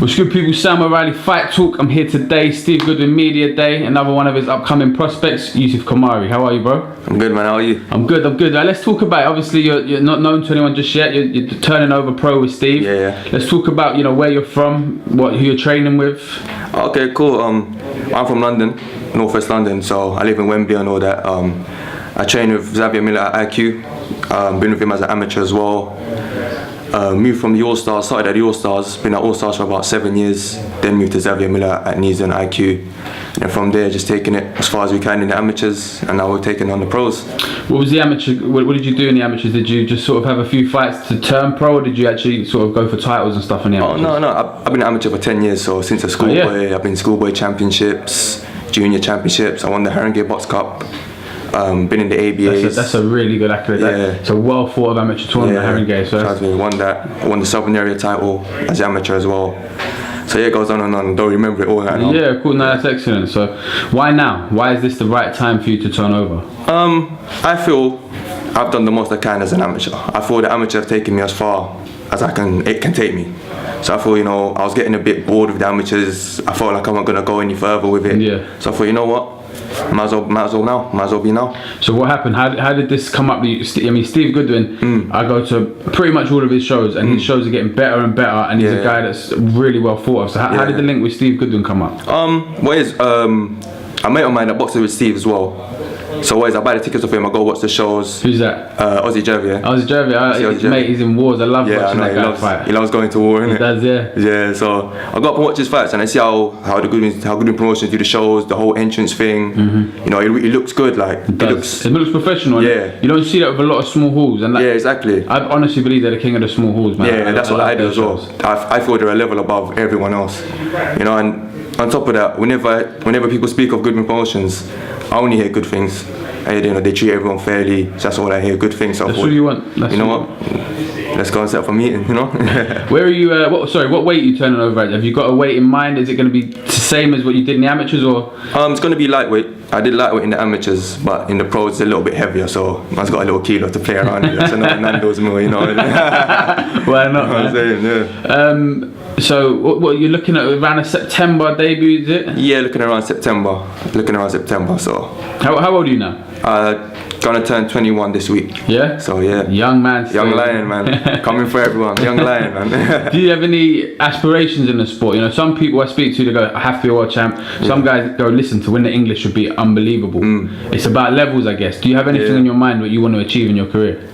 What's good, people? Sam O'Reilly Fight Talk. I'm here today. Steve Goodwin Media Day. Another one of his upcoming prospects, Youssef Khameri. How are you, bro? I'm good, man. How are you? I'm good. Now, let's talk about. Obviously, you're not known to anyone just yet. You're turning over pro with Steve. Yeah. Let's talk about where you're from, who you're training with. Okay, cool. I'm from London, Northwest London. So I live in Wembley and all that. I train with Xavier Miller at IQ. Been with him as an amateur as well. Moved from the All-Stars, started at the All-Stars, been at All-Stars for about 7 years, then moved to Xavier Miller at Needs and IQ. And from there, just taking it as far as we can in the amateurs, and now we're taking on the pros. What was the amateur? What did you do in the amateurs? Did you just sort of have a few fights to turn pro, or did you actually sort of go for titles and stuff in the amateurs? Oh, no. I've been an amateur for 10 years, so since a schoolboy, I've been schoolboy championships, junior championships. I won the Haringay Box Cup. Been in the ABAs. That's a really good accolade. Yeah. It's a well thought of amateur tournament, Haringay. So trust me, won that. I won the Southern Area title as amateur as well. So yeah, it goes on and on. Don't remember it all that now. Yeah, cool. No, that's excellent. So why now? Why is this the right time for you to turn over? I feel I've done the most I can as an amateur. I feel the amateur have taken me as far as it can take me. So I feel, I was getting a bit bored with the amateurs. I felt like I'm not gonna go any further with it. Yeah. So I thought, you know what? Might as well be now. So what happened? How did this come up? Steve Goodwin, I go to pretty much all of his shows, and his shows are getting better and better, and he's a guy that's really well thought of. So how did the link with Steve Goodwin come up? A mate of mine that boxes with Steve as well. So I buy the tickets off him, I go watch the shows. Who's that? Aussie Javier. Aussie Javier. Mate, he's in wars. I love watching that guy fight. He loves going to war, innit? He does, yeah. Yeah, so I go up and watch his fights, and I see how Goodwin promotions do the shows, the whole entrance thing. It looks good. It looks professional. Yeah. You don't see that with a lot of small halls. And yeah, exactly. I honestly believe they're the king of the small halls, man. Yeah, that's what I do as well. I feel they're a level above everyone else. And on top of that, whenever people speak of Goodwin Promotions, I only hear good things. They treat everyone fairly. So that's all I hear, good things. So that's what you want. You know what? Let's go and set up a meeting. Where are you? What weight are you turning over at? Have you got a weight in mind? Is it going to be the same as what you did in the amateurs, or? It's going to be lightweight. I did lightweight in the amateurs, but in the pros it's a little bit heavier. So I've got a little kilo to play around with. That's another Nando's meal, Why not? I'm saying, yeah. So what you're looking at around a September debut, is it? Yeah, looking around September. So. How old are you now? Gonna turn 21 this week. Yeah? So yeah. Young man. Young lion, man. Coming for everyone. Young lion, man. Do you have any aspirations in the sport? Some people I speak to, they go, I have to be a world champ. Some guys go, listen, to win the English would be unbelievable. It's about levels, I guess. Do you have anything in your mind what you want to achieve in your career?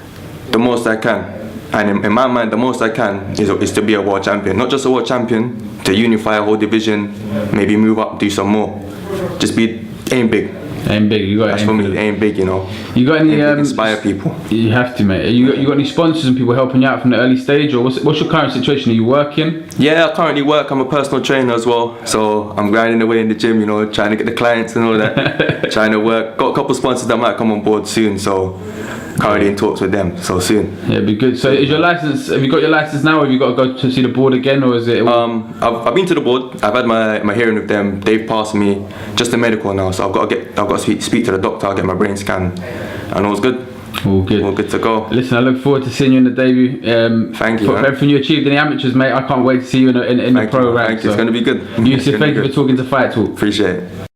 The most I can. And in my mind, the most I can is to be a world champion. Not just a world champion, to unify a whole division, maybe move up, do some more. Just aim big. Aim big. You got That's for me. Aim big, You got any inspire people? You have to, mate. You got any sponsors and people helping you out from the early stage, or what's your current situation? Are you working? Yeah, I currently work. I'm a personal trainer as well, so I'm grinding away in the gym. Trying to get the clients and all that. Trying to work. Got a couple sponsors that might come on board soon, so currently in talks with them. So soon. Yeah, it'd be good. So is your license? Have you got your license now, or have you got to go to see the board again, or is it? I've been to the board. I've had my hearing with them. They've passed me just the medical now, so I've got to speak to the doctor. I'll get my brain scan, and all's good. All good to go. Listen, I look forward to seeing you in the debut. Thank you, for everything you achieved in the amateurs, mate. I can't wait to see you in the pro ranks. Thank you. It's going to be good. Youssef, thank you for talking to Fight Talk. Appreciate it.